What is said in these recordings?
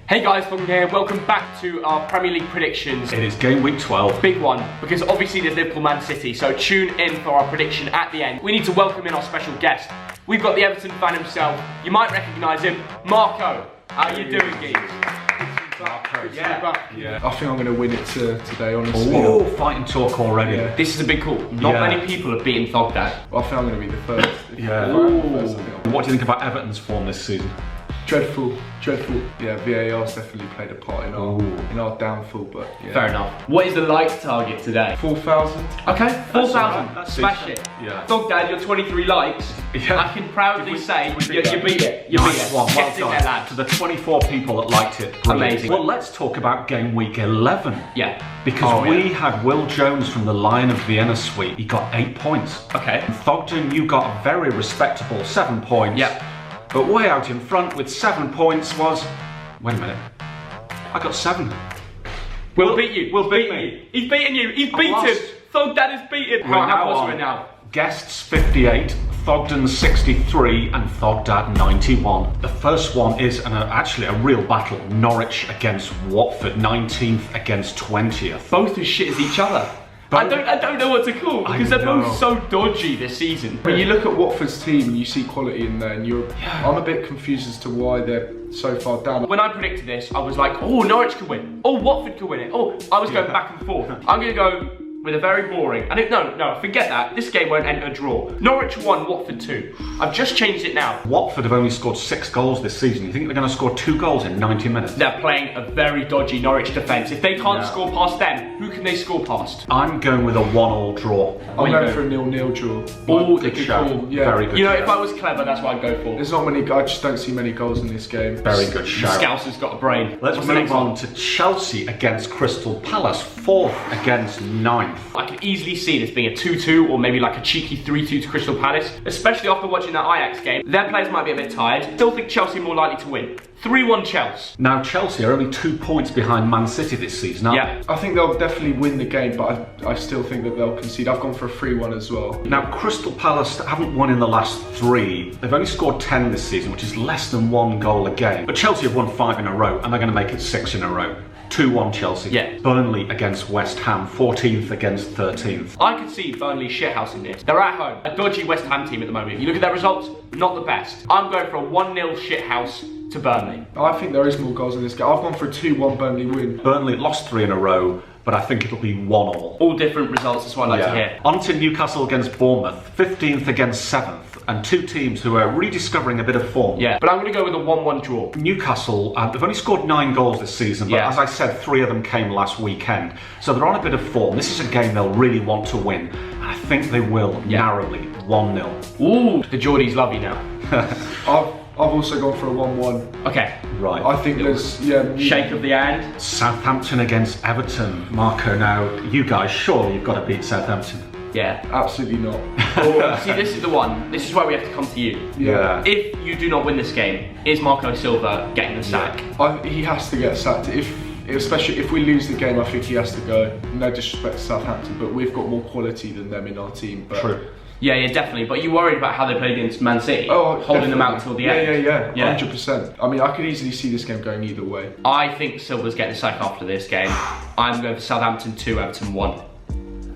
Hey guys, Thogden here. Welcome back to our Premier League predictions. It is game week 12. Big one, because obviously there's Liverpool Man City, so tune in for our prediction at the end. We need to welcome in our special guest. We've got the Everton fan himself. You might recognise him, Marco. How are you doing, Geeks? Yeah. I think I'm going to win it today, honestly. Oh, fighting talk already. Yeah. This is a big call. Not many people have beaten Thogden. Well, I think I'm going to be the first. What do you think about Everton's form this season? Dreadful. Yeah, VAR's definitely played a part in our downfall, but yeah. Fair enough. What is the like target today? 4,000. Okay, 4,000. That's Smash decent. it. Yeah. Thogden, your 23 likes. Yeah. I can proudly say you beat it. You beat Nice it. one, well Get in there, done. lad. To the 24 people that liked it. Brilliant. Amazing. Well, let's talk about game week 11. Yeah. Because we had Will Jones from the Lion of Vienna suite. He got 8 points. Okay. And Thogden, you got a very respectable 7 points. Yep. But way out in front with 7 points was... Wait a minute. I got 7. Will beat you. Will beat me. He's beaten you. He's I beaten. lost. Thogden is beaten. We're How now close on are we now? Guests 58, Thogden 63 and Thogdad 91. The first one is actually a real battle. Norwich against Watford, 19th against 20th. Both as shit as each other. I don't know what to call because they're both so dodgy this season. When you look at Watford's team and you see quality in there, and I'm a bit confused as to why they're so far down. When I predicted this, I was like, oh, Norwich could win. Oh, Watford could win it. Oh, I was going back and forth. I'm going to go with a very boring, no, forget that. This game won't end a draw. Norwich 1, Watford 2. I've just changed it now. Watford have only scored 6 goals this season. You think they're going to score 2 goals in 90 minutes? They're playing a very dodgy Norwich defence. If they can't score past them, who can they score past? I'm going with a 1-1 draw. I'm going for a 0-0 draw. Oh, Good shout. Yeah. Very good. You know, shout. if I was clever, that's what I'd go for. There's not many. I just don't see many goals in this game. Very good shout. Scousers got a brain. Let's What's the move next on one? to Chelsea against Crystal Palace, 4th against 9th. I could easily see this being a 2-2 or maybe like a cheeky 3-2 to Crystal Palace, especially after watching that Ajax game. Their players might be a bit tired. Still think Chelsea are more likely to win. 3-1 Chelsea. Now Chelsea are only 2 points behind Man City this season, aren't Yeah. I think they'll definitely win the game, but I still think that they'll concede. I've gone for a 3-1 as well. Now Crystal Palace haven't won in the last 3. They've only scored 10 this season, which is less than 1 goal a game. But Chelsea have won 5 in a row, and they're going to make it 6 in a row. 2-1 Chelsea. Yeah. Burnley against West Ham, 14th against 13th. I could see Burnley shithousing this. They're at home. A dodgy West Ham team at the moment. You look at their results, not the best. I'm going for a 1-0 shithouse to Burnley. I think there is more goals in this game. I've gone for a 2-1 Burnley win. Burnley lost 3 in a row, but I think it'll be 1-1. All different results, that's what I like to hear. On to Newcastle against Bournemouth, 15th against 7th, and 2 teams who are rediscovering a bit of form. Yeah, but I'm going to go with a 1-1 draw. Newcastle, they've only scored 9 goals this season, but as I said, 3 of them came last weekend. So they're on a bit of form. This is a game they'll really want to win, and I think they will, narrowly, 1-0. Ooh, the Geordies love you now. I've also gone for a 1-1. Okay. Right. I think there's, Shake of the hand. Southampton against Everton. Marco, now, you guys, surely you've got to beat Southampton. Yeah. Absolutely not. Oh, see, this is the one. This is why we have to come to you. Yeah. If you do not win this game, is Marco Silva getting the sack? He has to get sacked. Especially if we lose the game, I think he has to go. No disrespect to Southampton, but we've got more quality than them in our team. But True. Yeah, definitely. But you worried about how they played against Man City? Oh, holding them out until the end? Yeah. 100%. I mean, I could easily see this game going either way. I think Silva's getting the sack after this game. I'm going for Southampton 2, Everton 1.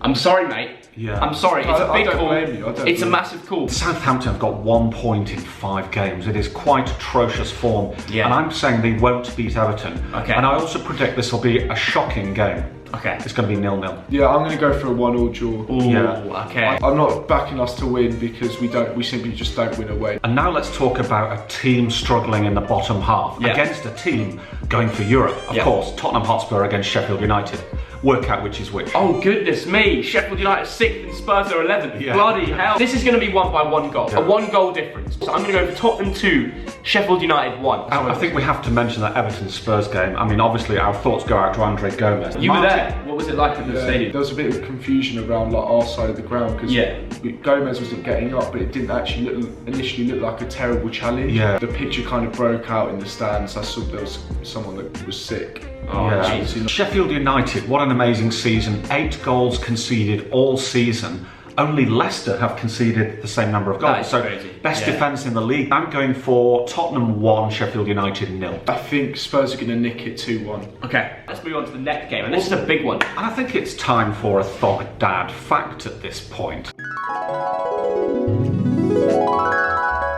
I'm sorry, mate. Yeah. I'm sorry. It's a big call. It's a blame massive call. Southampton have got 1 point in 5 games. It is quite atrocious form. Yeah. And I'm saying they won't beat Everton. Okay. And I also predict this will be a shocking game. Okay. It's going to be 0-0. Yeah, I'm going to go for a 1-1 draw. Ooh, Yeah. okay. I'm not backing us to win because we simply just don't win away. And now let's talk about a team struggling in the bottom half against a team going for Europe. Of course, Tottenham Hotspur against Sheffield United. Work out which is which. Oh goodness me, Sheffield United 6th and Spurs are 11th. Yeah. Bloody hell. This is going to be won by 1 goal. A 1 goal difference. So I'm going to go for Tottenham 2, Sheffield United 1. I think we have to mention that Everton-Spurs game. I mean, obviously our thoughts go out to Andre Gomez. You were there. What was it like at the stadium? There was a bit of confusion around our side of the ground because Gomez wasn't getting up, but it didn't actually initially look like a terrible challenge. Yeah. The picture kind of broke out in the stands. I saw there was someone that was sick. Oh, Sheffield United, what an amazing season. 8 goals conceded all season. Only Leicester have conceded the same number of goals. That is So crazy. best defence in the league. I'm going for Tottenham 1, Sheffield United 0. I think Spurs are going to nick it 2-1. Okay, let's move on to the next game, and this is a big one. And I think it's time for a Thog Dad fact at this point.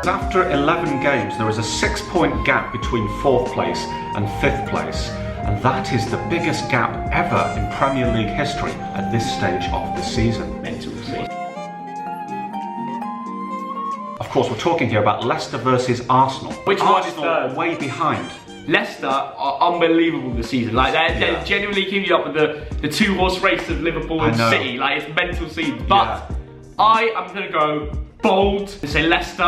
After 11 games, there is a 6-point gap between 4th place and 5th place, and that is the biggest gap ever in Premier League history at this stage of the season. Mental season. Of course, we're talking here about Leicester versus Arsenal. Which one is Arsenal third? way behind. Leicester are unbelievable this season. Like they're genuinely keeping up with the 2-horse race of Liverpool and City. Like it's mental season. But I am going to go bold and say Leicester.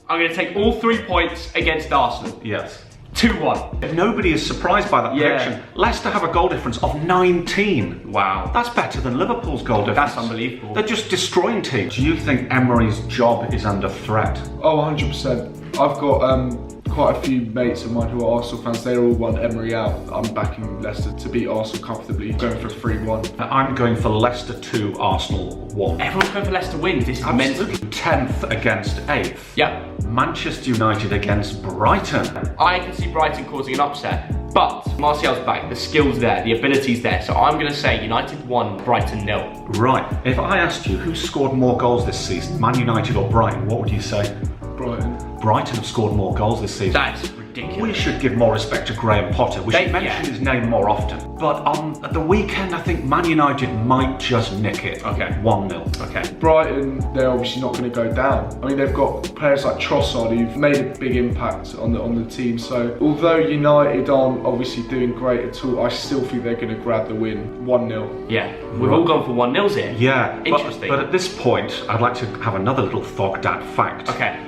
I'm going to take all 3 points against Arsenal. Yes. 2-1. Nobody is surprised by that prediction. Leicester have a goal difference of 19. Wow. That's better than Liverpool's goal difference. That's unbelievable. They're just destroying teams. Do you think Emery's job is under threat? Oh, 100%. I've got quite a few mates of mine who are Arsenal fans. They all want Emery out. I'm backing Leicester to beat Arsenal comfortably, going for 3-1. I'm going for Leicester 2, Arsenal 1. Everyone's going for Leicester wins. This is mental. 10th against 8th. Yeah. Manchester United against Brighton. I can see Brighton causing an upset, but Martial's back, the skill's there, the ability's there, so I'm going to say United 1, Brighton 0. Right, if I asked you who scored more goals this season, Man United or Brighton, what would you say? Brighton. Brighton have scored more goals this season. That's ridiculous. We should give more respect to Graham Potter. We should mention his name more often. But at the weekend, I think Man United might just nick it. Okay. 1-0. Okay. Brighton, they're obviously not going to go down. I mean, they've got players like Trossard who've made a big impact on the team. So although United aren't obviously doing great at all, I still think they're going to grab the win. 1-0. Yeah, we've all gone for 1-0s here. Yeah. Interesting. But at this point, I'd like to have another little Thog Dad fact. Okay.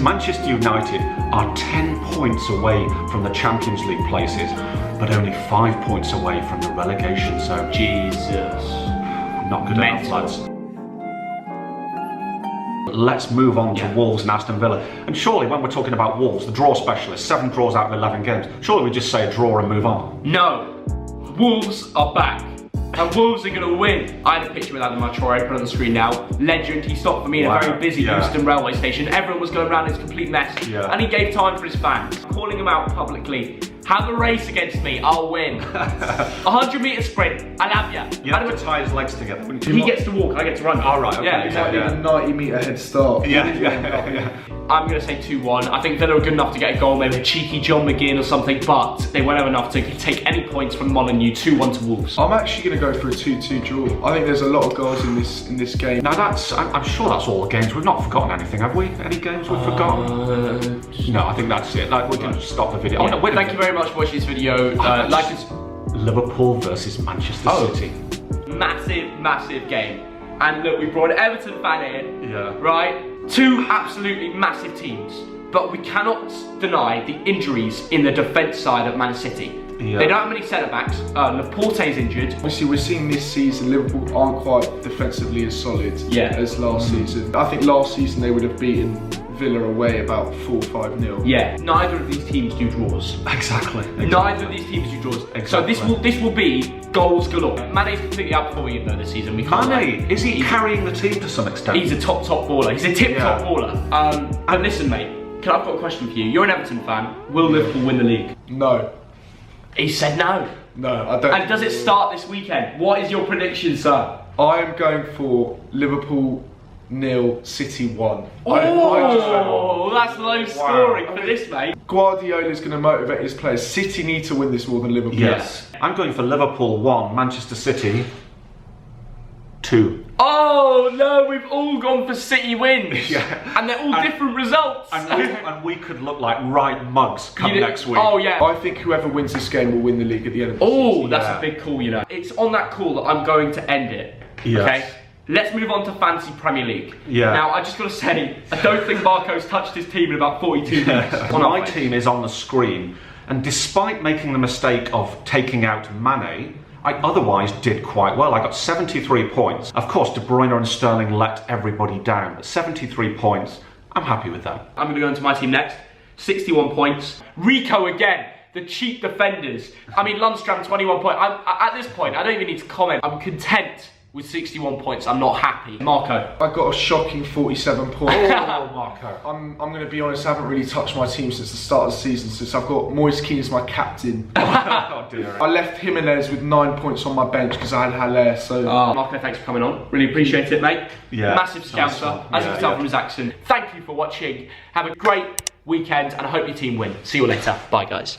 Manchester United are 10 points away from the Champions League places, but only 5 points away from the relegation zone. Jesus. Not good enough, lads. Let's move on to Wolves and Aston Villa. And surely when we're talking about Wolves, the draw specialist, 7 draws out of 11 games, surely we just say a draw and move on. No. Wolves are back. And Wolves are going to win. I had a picture with Adam Traore, put it on the screen now. Legend, he stopped for me in a very busy Euston railway station. Everyone was going around in a complete mess. And he gave time for his fans. Calling him out publicly. Have a race against me, I'll win. 100 metre sprint, I love ya. You have to tie his legs together, wouldn't you? He gets to walk, I get to run. All right, okay. Yeah, Exactly. A 90 metre head start. Yeah. I'm going to say 2-1. I think Villa are good enough to get a goal, maybe a cheeky John McGinn or something, but they won't have enough to take any points from Molineux. 2-1 to Wolves. I'm actually going to go for a 2-2 draw. I think there's a lot of goals in this game. Now I'm sure that's all the games. We've not forgotten anything, have we? Any games we've forgotten? No, I think that's it. Like, we can just stop the video. Yeah. Thank you very much for watching this video. Like us. Liverpool versus Manchester City. Massive game. And look, we brought an Everton fan here. Yeah. Right? 2 absolutely massive teams. But we cannot deny the injuries in the defence side of Man City. Yeah. They don't have many centre-backs. Laporte's injured. Obviously, we're seeing this season Liverpool aren't quite defensively as solid as last season. I think last season they would have beaten Villa away about 4-5-0. Yeah, neither of these teams do draws. Exactly. Neither of these teams do draws. Exactly. So this will be goals galore. Mane's completely outperforming him though this season. Mane, is he carrying the team to some extent? He's a top baller. He's a tip-top baller. And listen, mate, I've got a question for you. You're an Everton fan. Will Liverpool win the league? No. He said no. No, I don't. And does it start this weekend? What is your prediction, sir? I am going for Liverpool 0, City 1. Oh, that's low scoring for this, mate. Guardiola's going to motivate his players. City need to win this more than Liverpool. Yes. I'm going for Liverpool 1, Manchester City 2. Oh no, we've all gone for City wins. And they're all different results. And we could look like right mugs come next week. Oh yeah. I think whoever wins this game will win the league at the end of the season. Oh, that's a big call, you know. It's on that call that I'm going to end it. Yes. Okay? Let's move on to Fantasy Premier League. Yeah. Now, I just got to say, I don't think Marco's touched his team in about 42 minutes. My team is on the screen, and despite making the mistake of taking out Mane, I otherwise did quite well. I got 73 points. Of course, De Bruyne and Sterling let everybody down, but 73 points, I'm happy with that. I'm going to go into my team next. 61 points. Rico again. the cheap defenders. I mean, Lundstram, 21 points. At this point, I don't even need to comment. I'm content with 61 points. I'm not happy. Marco. I got a shocking 47 points. Oh, Marco. I'm going to be honest, I haven't really touched my team since the start of the season, since I've got Moise Kean as my captain. Oh, dear. I left Jimenez with 9 points on my bench because I had Haller, so... Marco, thanks for coming on. Really appreciate it, mate. Yeah. Massive Nice scouser, one. as you Yeah, can tell yeah. from his accent. Thank you for watching. Have a great weekend, and I hope your team win. See you later. Bye, guys.